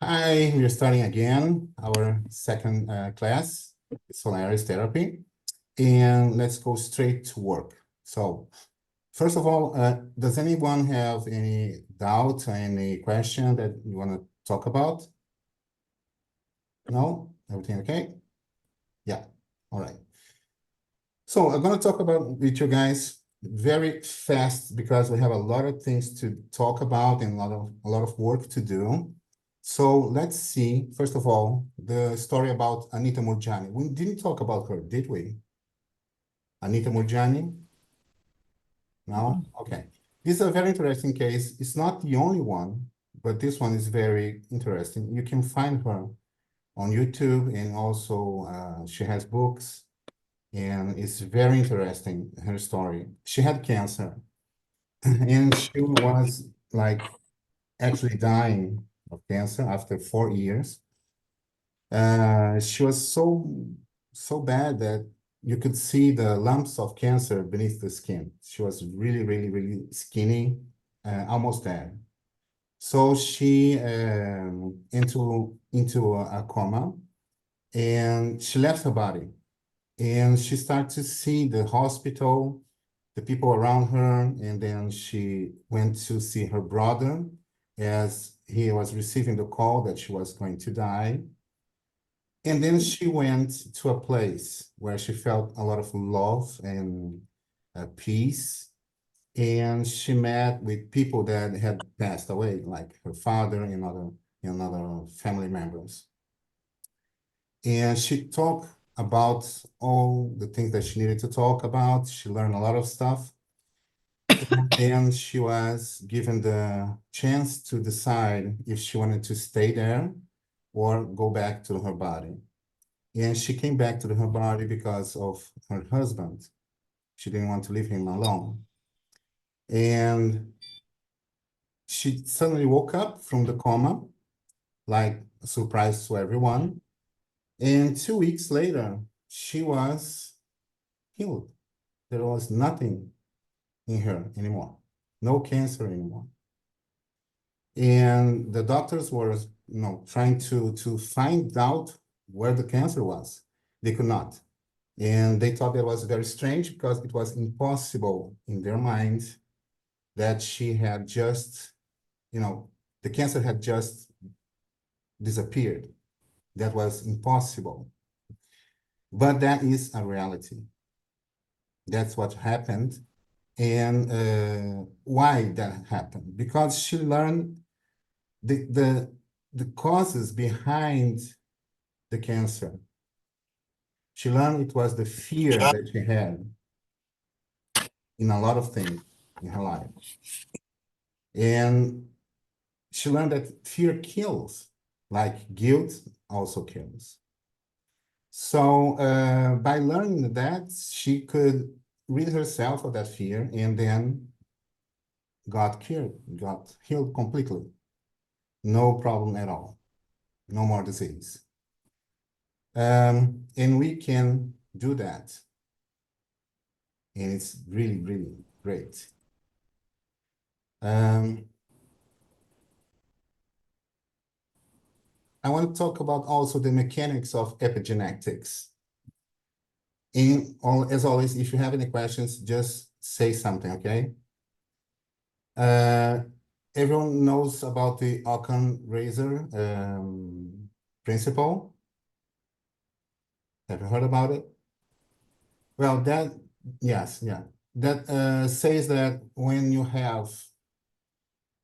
Hi, we're starting again our second class, Solaris Therapy, and let's go straight to work. So, first of all, does anyone have any doubt, any question that you want to talk about? No? Everything okay? Yeah, all right. So I'm going to talk about with you guys very fast because we have a lot of things to talk about and a lot of work to do. So let's see, first of all, the story about Anita Murjani. We didn't talk about her, did we? Anita Murjani? No? Okay. This is a very interesting case. It's not the only one, but this one is very interesting. You can find her on YouTube, and also she has books, and it's very interesting, her story. She had cancer, and she was like actually dying of cancer after 4 years. She was so bad that you could see the lumps of cancer beneath the skin. She was really skinny, almost dead. So she into a coma, and she left her body, and she started to see the hospital, the people around her, and then she went to see her brother as he was receiving the call that she was going to die. And then she went to a place where she felt a lot of love and peace. And she met with people that had passed away, like her father and other family members. And she talked about all the things that she needed to talk about. She learned a lot of stuff. And she was given the chance to decide if she wanted to stay there or go back to her body. And she came back to her body because of her husband. She didn't want to leave him alone. And she suddenly woke up from the coma, like a surprise to everyone. And 2 weeks later, she was healed. There was nothing in her anymore, no cancer anymore. And the doctors were, trying to find out where the cancer was. They could not. And they thought that was very strange because it was impossible in their minds that she had just, the cancer had just disappeared. That was impossible. But that is a reality. That's what happened. And why that happened? Because she learned the causes behind the cancer. She learned it was the fear that she had in a lot of things in her life. And she learned that fear kills, like guilt also kills. So by learning that, she could rid herself of that fear and then got cured, got healed completely. No problem at all. No more disease. And we can do that. And it's really great. I want to talk about also the mechanics of epigenetics. And as always, if you have any questions, just say something, okay? Everyone knows about the Occam razor principle. Have you heard about it? Well, yes. That says that when you have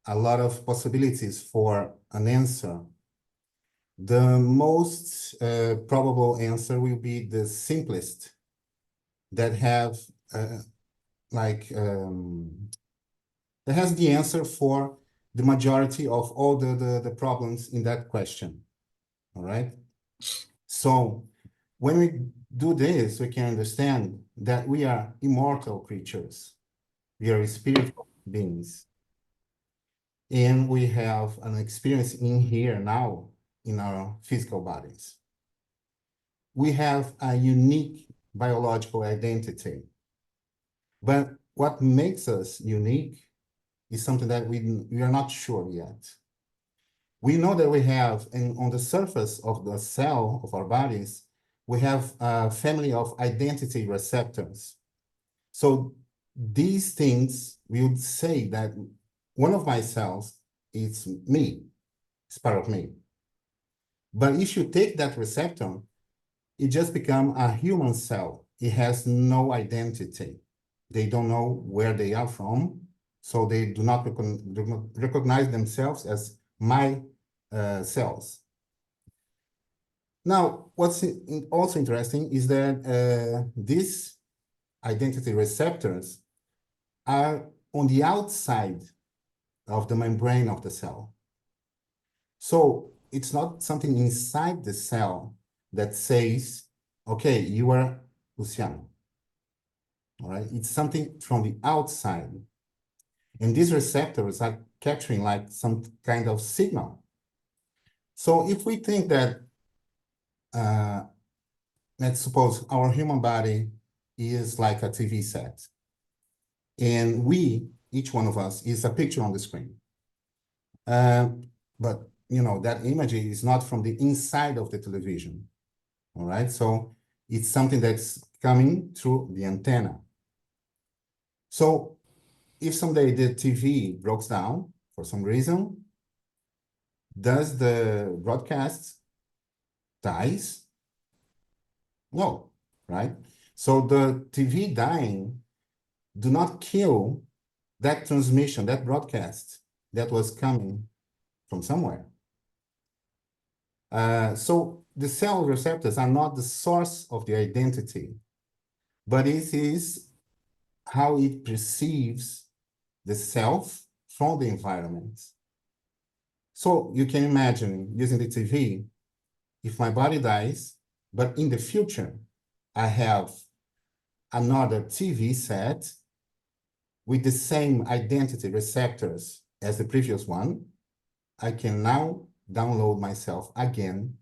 a lot of possibilities for an answer, the most probable answer will be the simplest that have that has the answer for the majority of all the problems in that question. All right. So when we do this, we can understand that we are immortal creatures. We are spiritual beings. And we have an experience in here now in our physical bodies. We have a unique biological identity. But what makes us unique is something that we are not sure yet. We know that we have, and on the surface of the cell of our bodies, we have a family of identity receptors. So these things, we would say that one of my cells is me, it's part of me. But if you take that receptor, it just becomes a human cell. It has no identity. They don't know where they are from, so they do not recognize themselves as my cells. Now, what's also interesting is that these identity receptors are on the outside of the membrane of the cell. So it's not something inside the cell that says, okay, you are Luciano. All right, it's something from the outside. And these receptors are capturing like some kind of signal. So if we think that, let's suppose our human body is like a TV set, and we, each one of us, is a picture on the screen. But you know, that image is not from the inside of the television. All right, so it's something that's coming through the antenna. So if someday the TV breaks down for some reason, does the broadcast dies? No, right? So the TV dying do not kill that transmission, that broadcast that was coming from somewhere. So the cell receptors are not the source of the identity, but it is how it perceives the self from the environment. So you can imagine using the TV, if my body dies, but in the future, I have another TV set with the same identity receptors as the previous one, I can now download myself again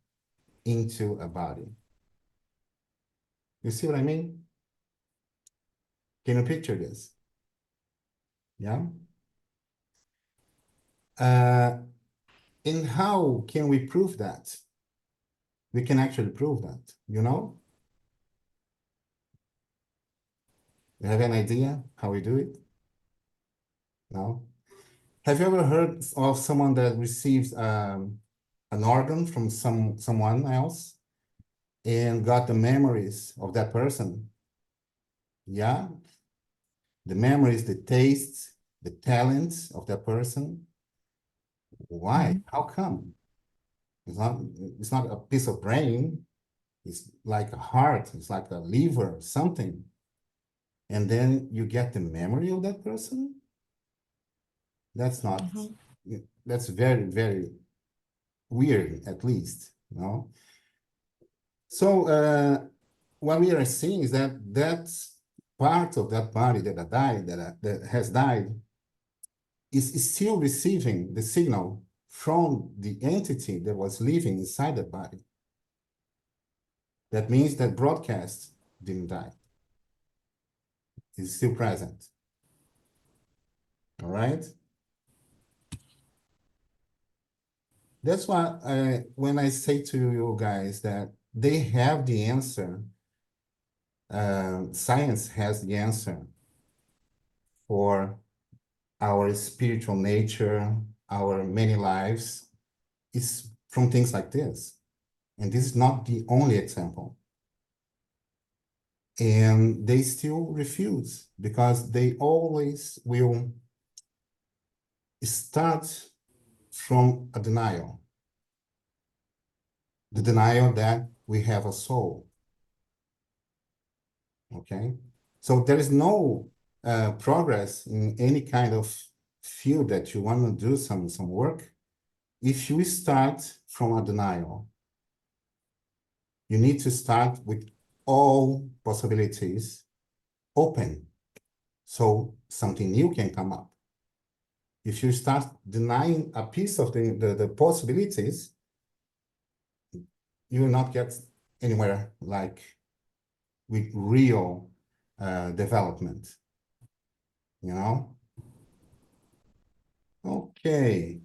into a body. You see what I mean? Can you picture this? Yeah? And how can we prove that? We can actually prove that, you know? You have an idea how we do it? No? Have you ever heard of someone that receives an organ from someone else and got the memories of that person? Yeah? The memories, the tastes, the talents of that person. Why? How come? It's not a piece of brain. It's like a heart. It's like a liver, something. And then you get the memory of that person? That's not, that's very, very weird, at least, you know? So what we are seeing is that that part of that body that died, that has died, is still receiving the signal from the entity that was living inside the body. That means that broadcast didn't die. It's still present. All right? That's why when I say to you guys that they have the answer, science has the answer for our spiritual nature, our many lives, is from things like this. And this is not the only example. And they still refuse because they always will start from a denial. The denial that we have a soul. Okay? So there is no progress in any kind of field that you want to do some work if you start from a denial. You need to start with all possibilities open so something new can come up. If you start denying a piece of the possibilities, you will not get anywhere like with real development, you know? Okay.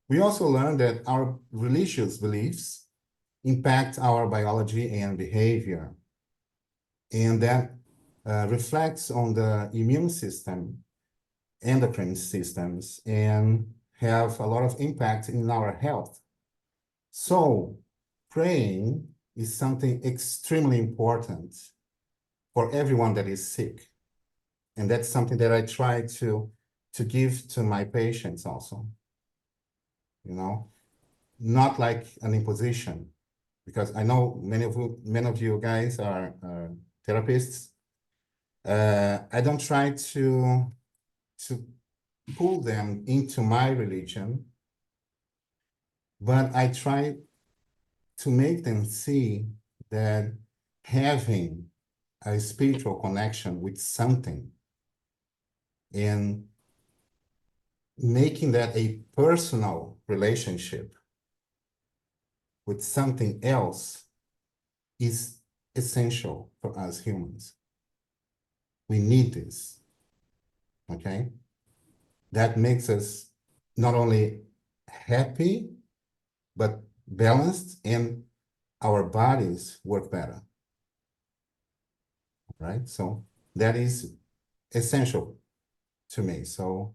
We also learned that our religious beliefs impact our biology and behavior, and that reflects on the immune system, endocrine systems, and have a lot of impact in our health. So praying is something extremely important for everyone that is sick. And that's something that I try to give to my patients also, you know, not like an imposition, because I know many of you guys are therapists. I don't try to pull them into my religion, but I try to make them see that having a spiritual connection with something and making that a personal relationship with something else is essential for us humans. We need this, okay? That makes us not only happy, but balanced, and our bodies work better, right? So that is essential to me. So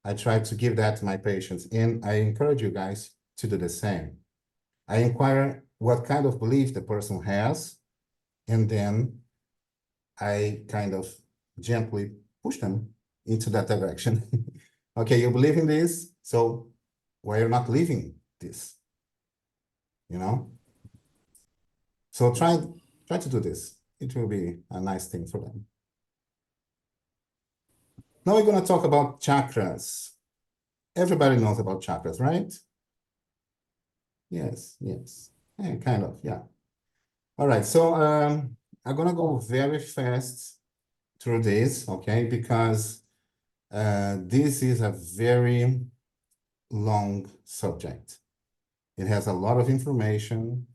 I try to give that to my patients, and I encourage you guys to do the same. I inquire what kind of belief the person has, and then I kind of gently push them into that direction. Okay, you believe in this, so why you're not living this? You know? So try to do this. It will be a nice thing for them. Now we're going to talk about chakras. Everybody knows about chakras, right? Yes, yes. Yeah, kind of, yeah. All right, so I'm going to go very fast through this, okay? Because this is a very long subject. It has a lot of information,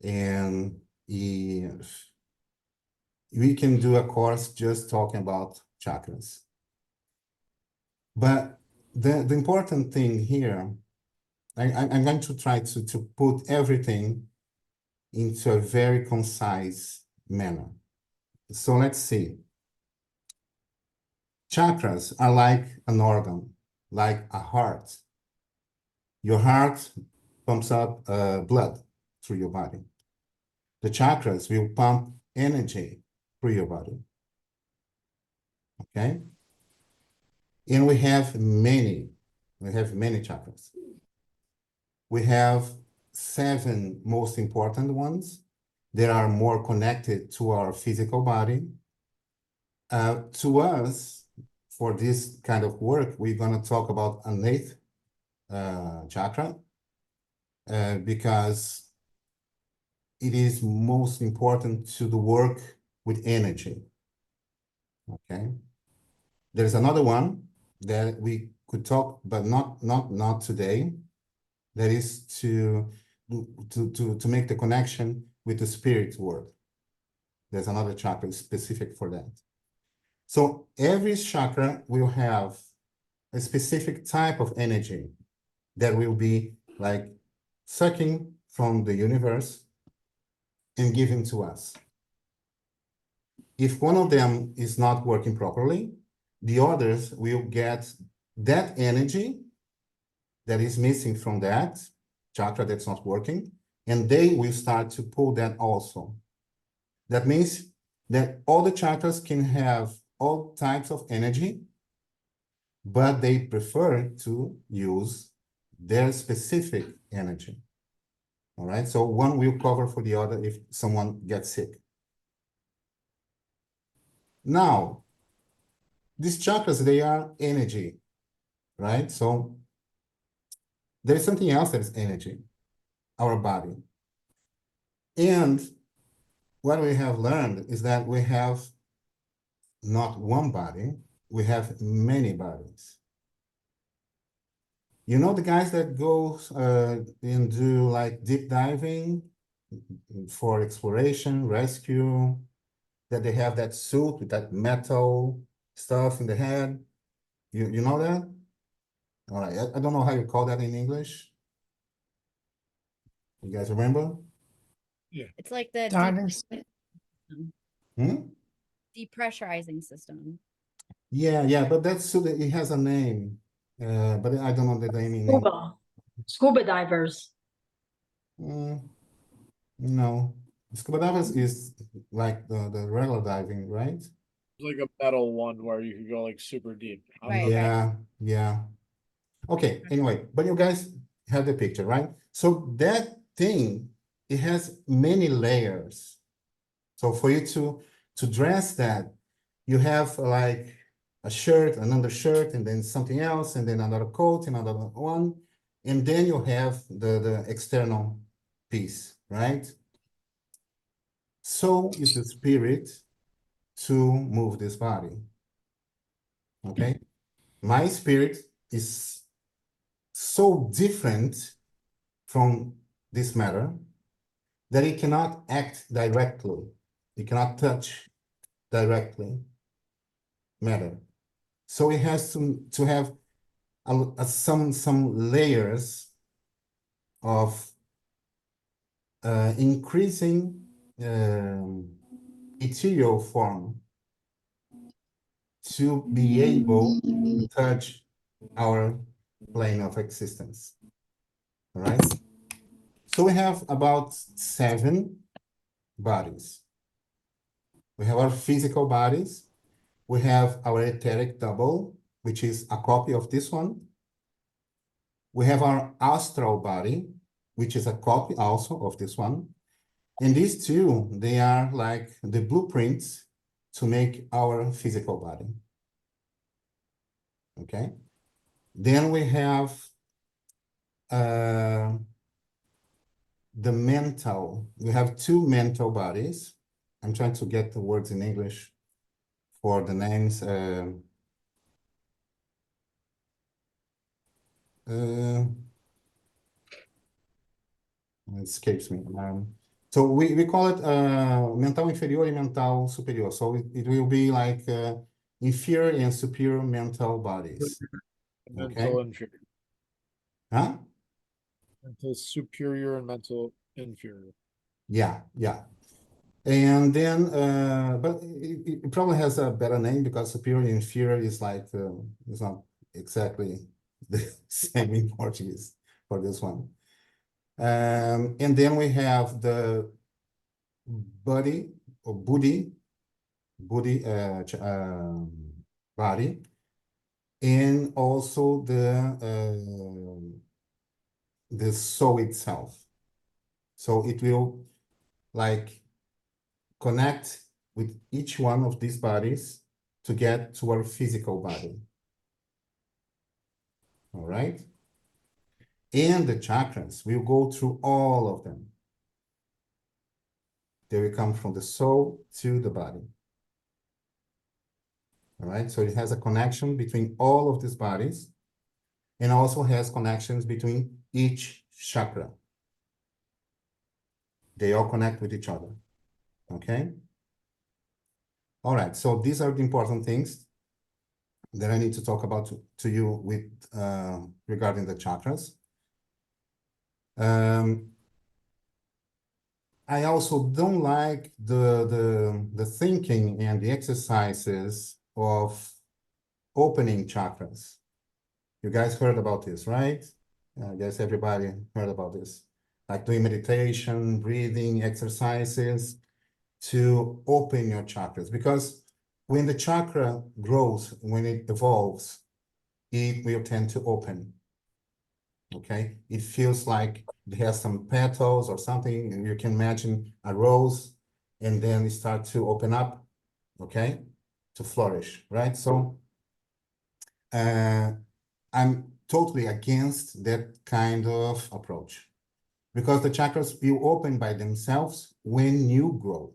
and if we can do a course just talking about chakras. But the important thing here, I'm going to try to put everything into a very concise manner. So let's see. Chakras are like an organ, like a heart. Your heart pumps up blood through your body. The chakras will pump energy through your body. Okay? And we have many chakras. We have 7 most important ones that are more connected to our physical body. To us, for this kind of work, we're going to talk about an 8th chakra because it is most important to the work with energy. Okay. There's another one that we could talk, but not today. That is to make the connection with the spirit world. There's another chakra specific for that. So every chakra will have a specific type of energy that will be like sucking from the universe and giving to us. If one of them is not working properly, the others will get that energy that is missing from that chakra that's not working, and they will start to pull that also. That means that all the chakras can have all types of energy, but they prefer to use their specific energy. All right, so one will cover for the other if someone gets sick. Now, these chakras, they are energy, right? So there's something else that is energy, our body. And what we have learned is that we have not one body, we have many bodies. You know the guys that go and do like deep diving for exploration, rescue, that they have that suit with that metal stuff in the head? You know that? All right, I don't know how you call that in English. You guys remember? It's like the Starters. Hmm? depressurizing system. Yeah, but that's it has a name. But I don't know the name in English. Scuba divers. No. Scuba divers is like the regular diving, right? Like a metal one where you could go like super deep. Right. Yeah. Okay, anyway, but you guys have the picture, right? So that thing, it has many layers. So for you to dress that, you have like a shirt, an undershirt, and then something else, and then another coat, another one, and then you have the external piece, right? So is the spirit to move this body. Okay? My spirit is so different from this matter that it cannot act directly. It cannot touch directly matter. So it has to have some layers of increasing ethereal form to be able to touch our plane of existence. All right. So we have about 7 bodies. We have our physical bodies. We have our etheric double, which is a copy of this one. We have our astral body, which is a copy also of this one. And these two, they are like the blueprints to make our physical body. Okay. Then we have the mental. We have 2 mental bodies. I'm trying to get the words in English for the names. It escapes me. So we call it mental inferior and mental superior. So it will be like inferior and superior mental bodies. Mental inferior. Huh? Mental superior and mental inferior. Yeah. And then, but it probably has a better name because superior and inferior is like, it's not exactly the same in Portuguese for this one. And then we have the body or body body, and also the soul itself. So it will like connect with each one of these bodies to get to our physical body. All right. And the chakras, we'll go through all of them. They will come from the soul to the body. All right. So it has a connection between all of these bodies and also has connections between each chakra. They all connect with each other. Okay. All right. So these are the important things that I need to talk about to you with regarding the chakras. I also don't like the thinking and the exercises of opening chakras. You guys heard about this, right? I guess everybody heard about this. Like doing meditation, breathing exercises to open your chakras. Because when the chakra grows, when it evolves, it will tend to open. Okay, it feels like it has some petals or something, and you can imagine a rose, and then it starts to open up, okay, to flourish, right? So I'm totally against that kind of approach because the chakras will open by themselves when you grow.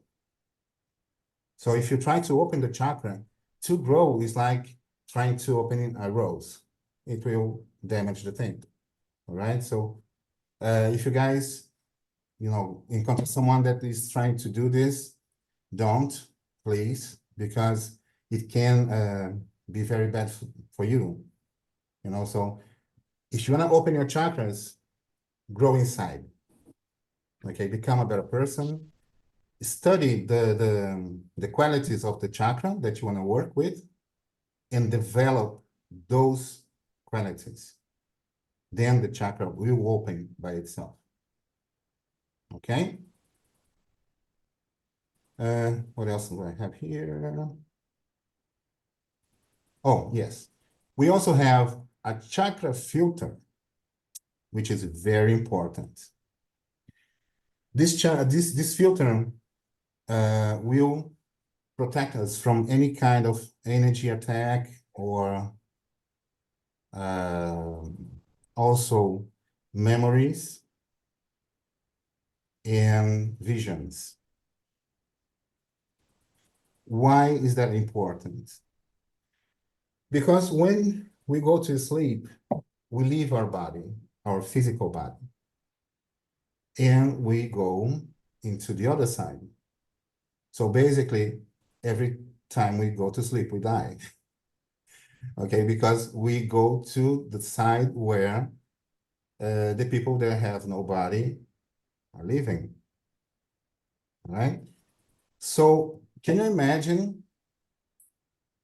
So if you try to open the chakra, to grow is like trying to open a rose. It will damage the thing. All right. So if you guys, encounter someone that is trying to do this, don't, please, because it can be very bad for you. So if you want to open your chakras, grow inside. Okay, become a better person. Study the qualities of the chakra that you want to work with and develop those qualities. Then the chakra will open by itself. Okay? What else do I have here? Oh, yes. We also have a chakra filter, which is very important. This filter will protect us from any kind of energy attack or also memories and visions. Why is that important? Because when we go to sleep, we leave our body, our physical body, and we go into the other side. So basically, every time we go to sleep, we die. Okay, because we go to the side where the people that have no body are living. All right? So can you imagine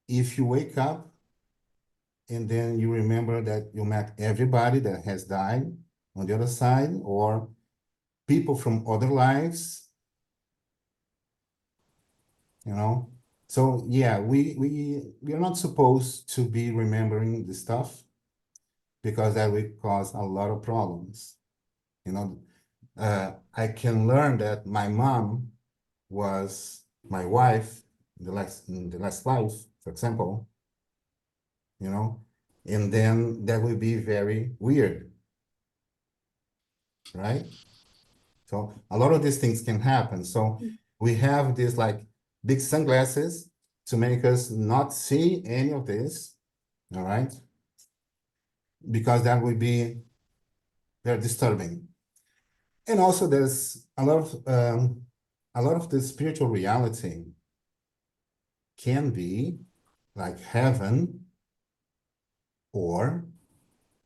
if you wake up and then you remember that you met everybody that has died on the other side, or people from other lives, you know? So yeah, we are not supposed to be remembering the stuff because that will cause a lot of problems. You know, I can learn that my mom was my wife in the last life, for example, you know, and then that will be very weird, right? So a lot of these things can happen. So we have these like big sunglasses to make us not see any of this, all right? Because that would be very disturbing. And also there's a lot of the spiritual reality can be like heaven or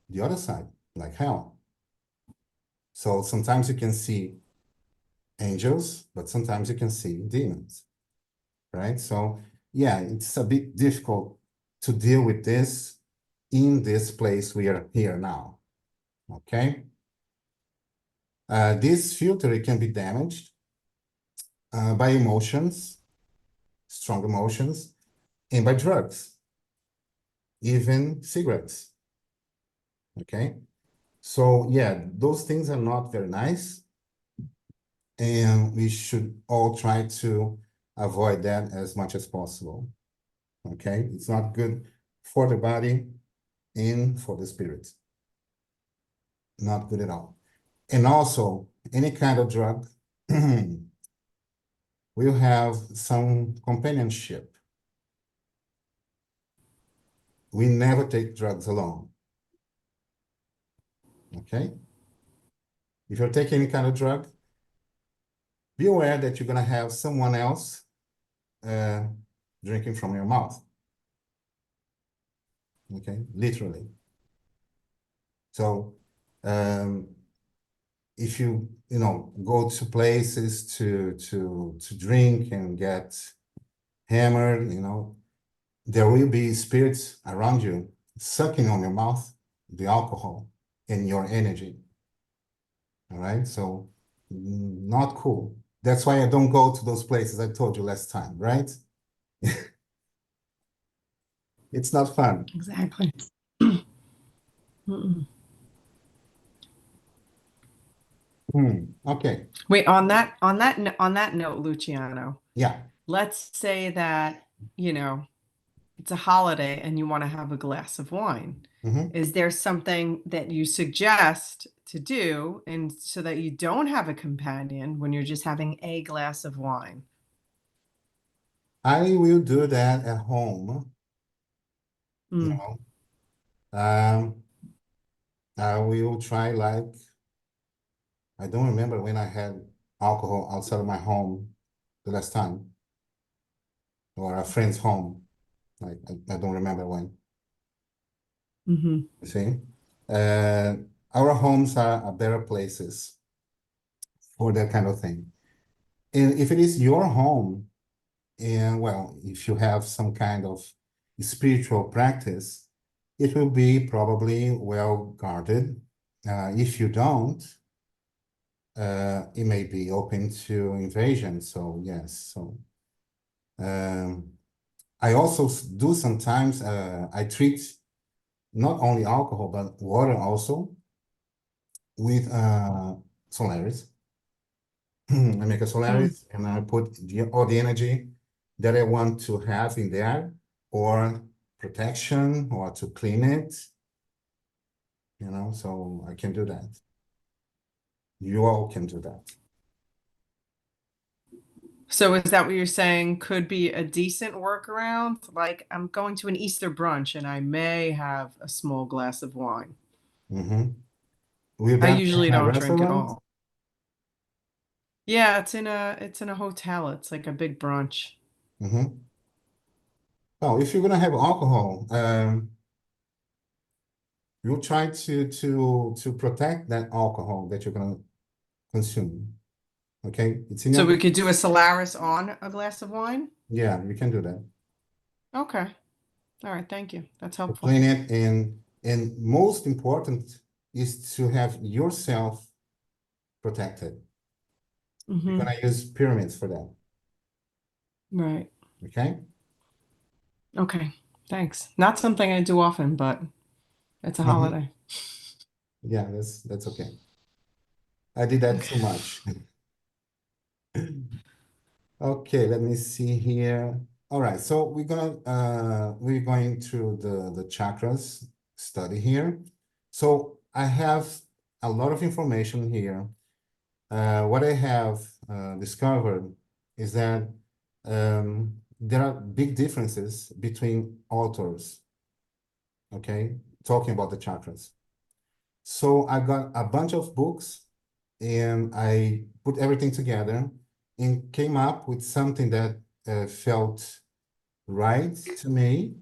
the other side, like hell. So sometimes you can see angels, but sometimes you can see demons, right? So yeah, it's a bit difficult to deal with this in this place we are here now, okay? This filter, it can be damaged by emotions, strong emotions, and by drugs, even cigarettes, okay? So yeah, those things are not very nice, and we should all try to avoid that as much as possible, okay? It's not good for the body and for the spirit. Not good at all. And also, any kind of drug will have some companionship. We never take drugs alone. Okay? If you're taking any kind of drug, be aware that you're going to have someone else drinking from your mouth. Okay? Literally. So, if you go to places to drink and get hammered, there will be spirits around you sucking on your mouth the alcohol and your energy. All right, so not cool. That's why I don't go to those places I told you last time, right? It's not fun. Exactly. Mm-mm. Okay, Wait, on that note, Luciano, yeah. let's say that, it's a holiday and you want to have a glass of wine. Mhm. Is there something that you suggest to do and so that you don't have a companion when you're just having a glass of wine? I will do that at home. You Mm. know, I will try I don't remember when I had alcohol outside of my home the last time, or a friend's home. I don't remember when. Mm-hmm. You see, our homes are better places for that kind of thing. And if it is your home, and well, if you have some kind of spiritual practice, it will be probably well guarded. If you don't, it may be open to invasion. So yes, so I also do sometimes, I treat not only alcohol, but water also with Solaris. I make a Solaris and I put all the energy that I want to have in there, or protection, or to clean it, you know, so I can do that. You all can do that. So is that what you're saying could be a decent workaround? Like I'm going to an Easter brunch and I may have a small glass of wine. Mm-hmm. Will I that be usually in a don't drink at restaurant? all. Yeah, it's in a hotel. It's like a big brunch. Mm-hmm. Oh, if you're gonna have alcohol, you'll try to protect that alcohol that you're gonna consume. Okay, it's in So your, we could do a Solaris on a glass of wine? yeah, you can do that. Okay. All right, thank you. That's To helpful. clean it, and most important is to have yourself protected. You're Hmm. gonna use pyramids for that. Right. Okay. Okay. Thanks. Not something I do often, but it's a holiday. Yeah, that's okay. I did that too Okay. much. Okay, let me see here. All right, so we're going through the chakras study here. So I have a lot of information here. What I have discovered is that there are big differences between authors, okay, talking about the chakras. So I got a bunch of books and I put everything together and came up with something that felt right to me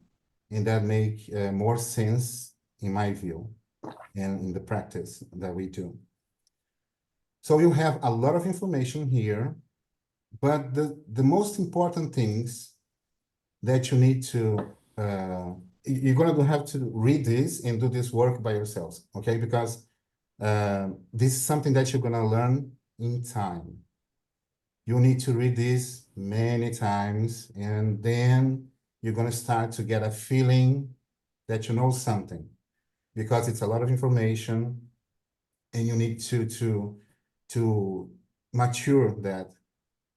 and that make more sense in my view and in the practice that we do. So you have a lot of information here, but the most important things that you need to, you're going to have to read this and do this work by yourselves, okay? Because this is something that you're going to learn in time. You need to read this many times, and then you're going to start to get a feeling that you know something, because it's a lot of information, and you need to mature that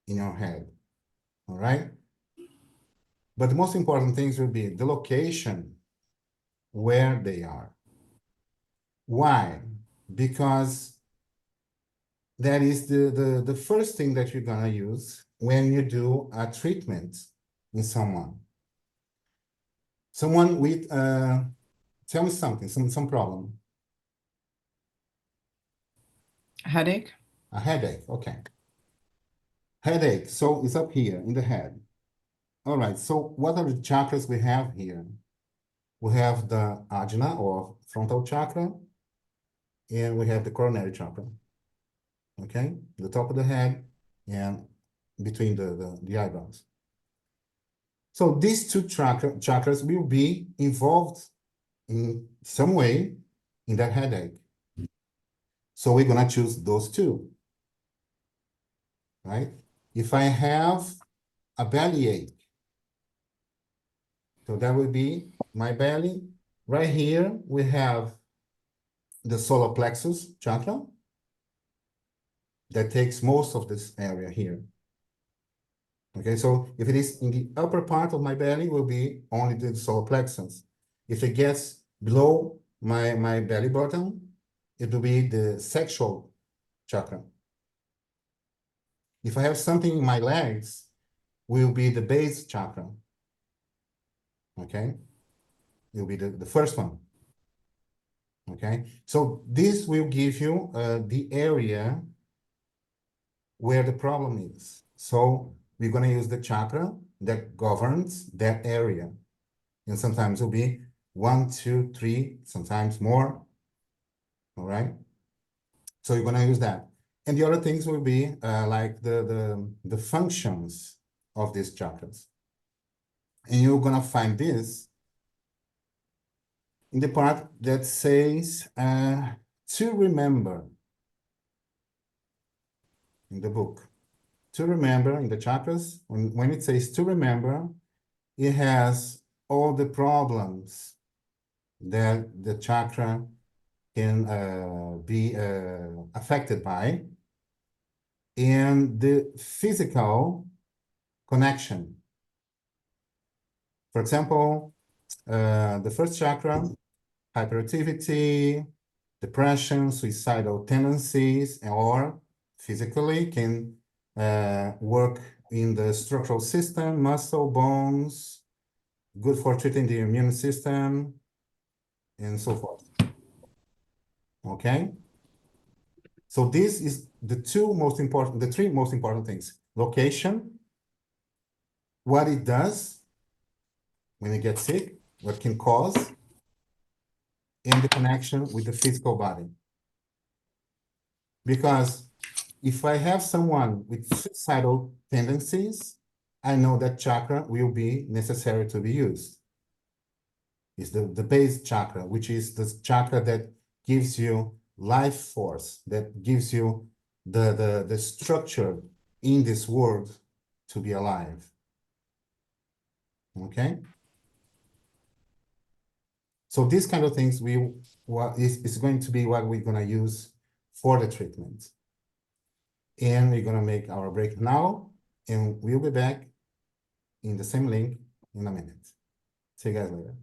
in your head. All right? But the most important things will be the location where they are. Why? Because that is the first thing that you're gonna use when you do a treatment in someone. Someone with, tell me something, some problem. Headache? A headache, okay. Headache, so it's up here in the head. All right, so what are the chakras we have here? We have the ajna or frontal chakra, and we have the coronary chakra. Okay, the top of the head and between the eyebrows. So these two chakras will be involved in some way in that headache. So we're gonna choose those two, right? If I have a bellyache, so that will be my belly. Right here, we have the solar plexus chakra that takes most of this area here. Okay, so if it is in the upper part of my belly, will be only the solar plexus. If it gets below my belly button, it will be the sexual chakra. If I have something in my legs, will be the base chakra. Okay, it will be the first one. Okay, so this will give you the area where the problem is. So we're going to use the chakra that governs that area. And sometimes it'll be 1, 2, 3, sometimes more. all right? So you're gonna use that. And the other things will be like the functions of these chakras. And you're gonna find this in the part that says to remember in the book. To remember in the chakras, when it says to remember, it has all the problems that the chakra can be affected by, and the physical connection. For example, the first chakra, hyperactivity, depression, suicidal tendencies, or physically can work in the structural system, muscle, bones, good for treating the immune system, and so forth. Okay? So this is the three most important things. Location, what it does when you get sick, what can cause, and the connection with the physical body. Because if I have someone with suicidal tendencies, I know that chakra will be necessary to be used. It's the base chakra, which is the chakra that gives you life force, that gives you the structure in this world to be alive. Okay? So these kind of things is going to be what we're going to use for the treatment. And we're going to make our break now, and we'll be back in the same link in a minute. See you guys later.